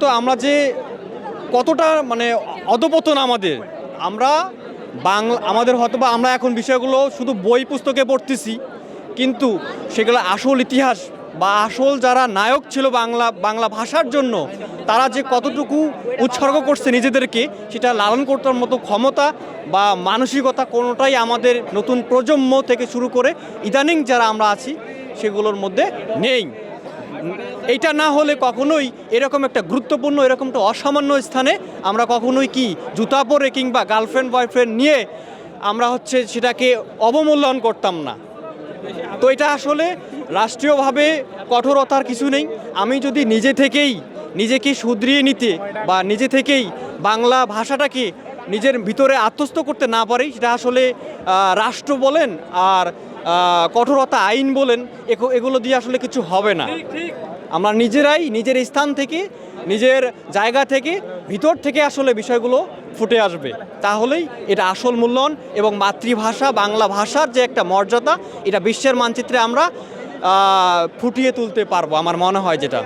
তো আমরা যে কতটা মানে অধপতন আমরা আমাদের হয়তোবা আমরা এখন বিষয়গুলো শুধু বই পুস্তকে পড়তেছি, কিন্তু সেগুলো আসল ইতিহাস বা আসল যারা নায়ক ছিল বাংলা ভাষার জন্য, তারা যে কতটুকু উৎসর্গ করছে নিজেদেরকে, সেটা লালন করতে মতো ক্ষমতা বা মানসিকতা কোনোটাই আমাদের নতুন প্রজন্ম থেকে শুরু করে ইদানিং যারা আমরা আছি সেগুলোর মধ্যে নেই। এইটা না হলে কখনোই এরকম একটা গুরুত্বপূর্ণ এরকম একটা অসামান্য স্থানে আমরা কখনোই কি জুতা পরে কিংবা গার্লফ্রেন্ড বয়ফ্রেন্ড নিয়ে আমরা সেটাকে অবমূল্যায়ন করতাম না। তো এটা আসলে রাষ্ট্রীয়ভাবে কঠোরতার কিছু নেই। আমি যদি নিজেকে শুধরিয়ে নিতে বা নিজে থেকেই বাংলা ভাষাটাকে নিজের ভিতরে আত্মস্থ করতে না পারি, সেটা আসলে রাষ্ট্র বলেন আর কঠোরতা আইন বলেন, এগুলো দিয়ে আসলে কিছু হবে না। আমরা নিজেরাই নিজের স্থান থেকে, নিজের জায়গা থেকে, ভিতর থেকে আসলে বিষয়গুলো ফুটে আসবে, তাহলেই এটা আসল মূল্যায়ন এবং মাতৃভাষা বাংলা ভাষার যে একটা মর্যাদা, এটা বিশ্বের মানচিত্রে আমরা ফুটিয়ে তুলতে পারবো আমার মনে হয় যেটা।